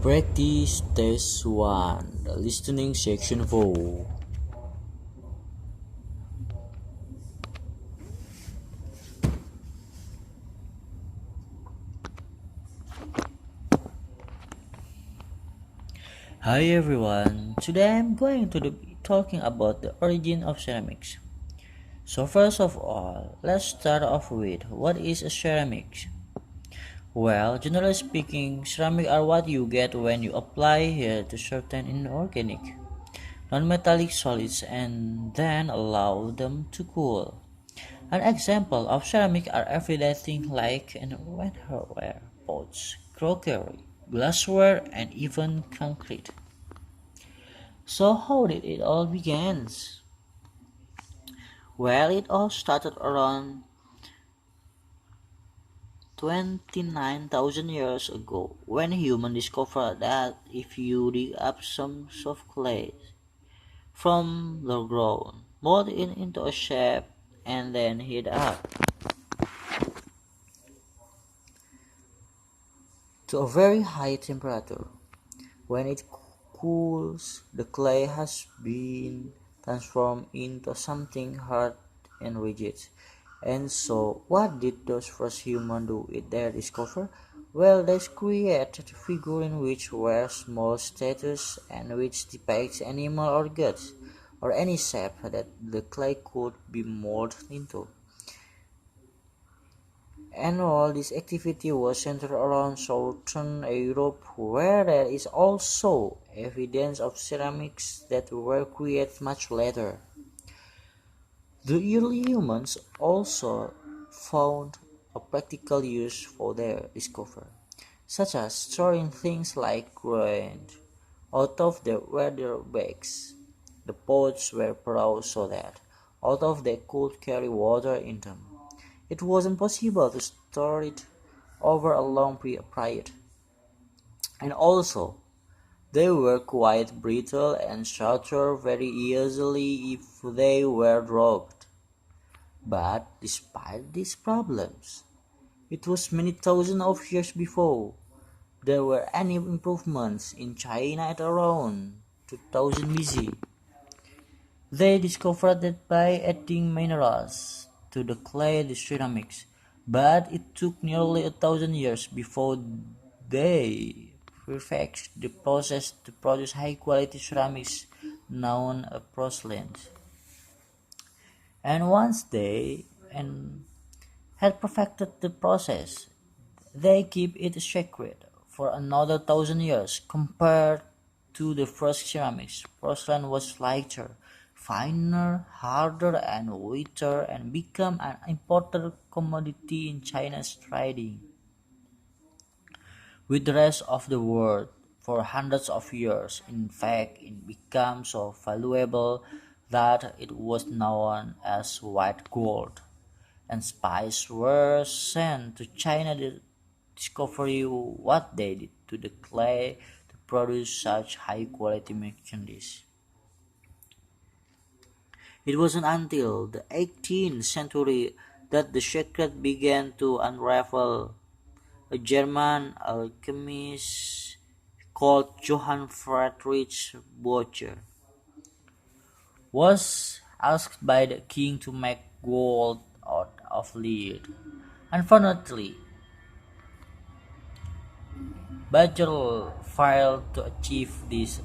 Practice test 1, the listening section 4. Hi everyone, today I'm going to be talking about the origin of ceramics. So first of all, let's start off with what is a ceramics? Well, generally speaking, ceramic are what you get when you apply heat to certain inorganic, non-metallic solids and then allow them to cool. An example of ceramic are everyday things like earthenware, pots, crockery, glassware, and even concrete. So how did it all begin? Well, it all started around 29,000 years ago when humans discovered that if you dig up some soft clay from the ground, mold it into a shape, and then heat up to a very high temperature. When it cools, the clay has been transformed into something hard and rigid. And so, what did those first humans do with their discovery? Well, they created figures which were small statues and which depicts animal or gods, or any shape that the clay could be molded into. And all this activity was centered around southern Europe, where there is also evidence of ceramics that were created much later. The early humans also found a practical use for their discovery, such as storing things like grain out of their weather bags. The pots were brought so that out of they could carry water in them. It wasn't possible to store it over a long period, and also they were quite brittle and shattered very easily if they were dropped. But despite these problems, it was many thousands of years before there were any improvements in China at around 2000 BC. They discovered that by adding minerals to the clay the ceramics, but it took nearly 1,000 years before they perfected the process to produce high-quality ceramics known as porcelain. And once they had perfected the process, they keep it sacred for another 1,000 years. Compared to the first ceramics, porcelain was lighter, finer, harder, and wetter, and became an important commodity in China's trading with the rest of the world for hundreds of years. In fact, it became so valuable that it was known as white gold, and spies were sent to China to discover what they did to the clay to produce such high quality merchandise. It wasn't until the 18th century that the secret began to unravel. A German alchemist called Johann Friedrich Bocher was asked by the king to make gold out of lead. Unfortunately, Bocher failed to achieve this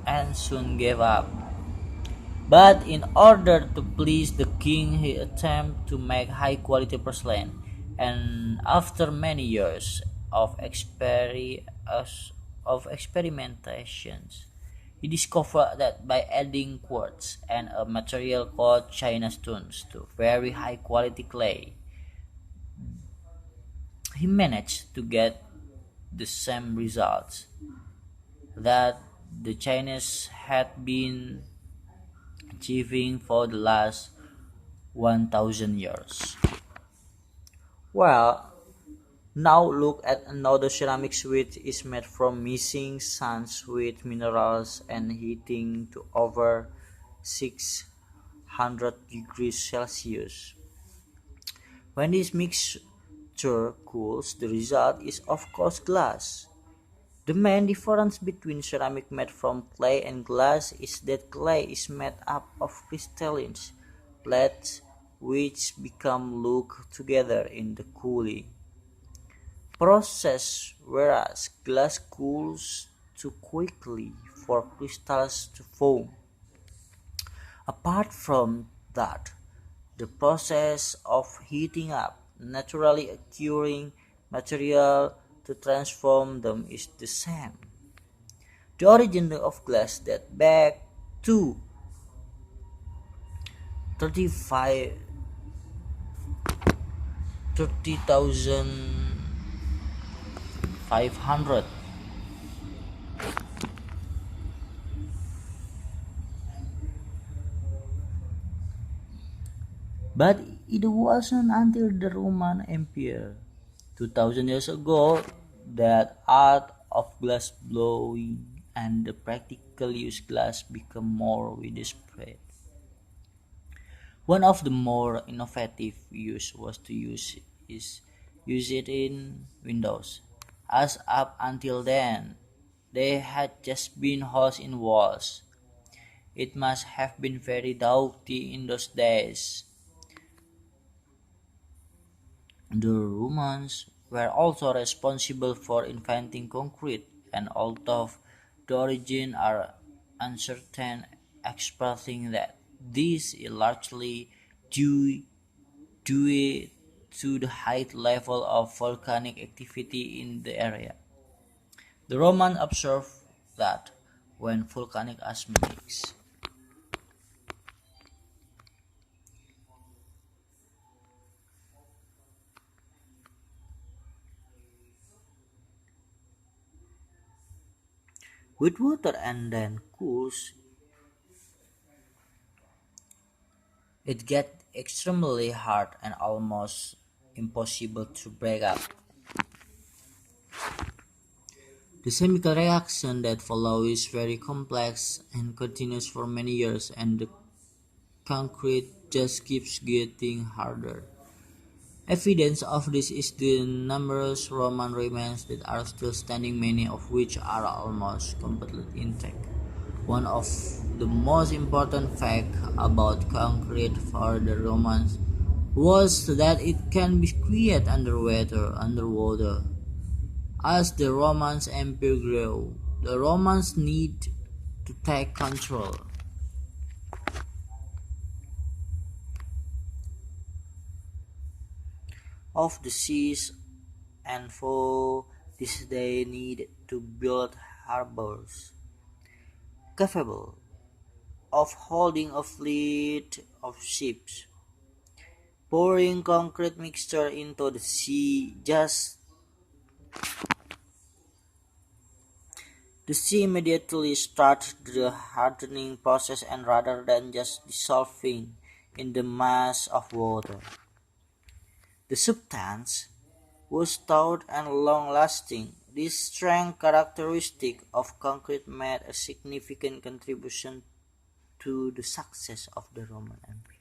and soon gave up. But in order to please the king, he attempted to make high quality porcelain, and after many years of, experimentations, he discovered that by adding quartz and a material called China stones to very high quality clay, he managed to get the same results that the Chinese had been achieving for the last 1,000 years. Well, now look at another ceramics which is made from mixing sands with minerals and heating to over 600 degrees Celsius. When this mixture cools, the result is of course glass. The main difference between ceramic made from clay and glass is that clay is made up of crystalline plates which become locked together in the cooling process, whereas glass cools too quickly for crystals to form. Apart from that, the process of heating up naturally occurring material to transform them is the same. The origin of glass dates back to 35 30,500, but it wasn't until the Roman Empire 2000 years ago that art of glass blowing and the practical use glass became more widespread. One of the more innovative use was to use it in windows, as up until then they had just been holes in walls. It must have been very dirty in those days. The Romans were also responsible for inventing concrete, and although the origin are uncertain, expressing that this is largely due due to the high level of volcanic activity in the area. The Romans observed that when volcanic ash mixes with water and then cools, it gets extremely hard and almost impossible to break up. The chemical reaction that follows is very complex and continues for many years, and the concrete just keeps getting harder. Evidence of this is the numerous Roman remains that are still standing, many of which are almost completely intact. One of the most important facts about concrete for the Romans was that it can be created underwater. As the Roman Empire grew, the Romans need to take control of the seas, and for this they need to build harbors capable of holding a fleet of ships. Pouring concrete mixture into the sea the sea immediately starts the hardening process, and rather than just dissolving in the mass of water, the substance was stout and long-lasting. This strength characteristic of concrete made a significant contribution to the success of the Roman Empire.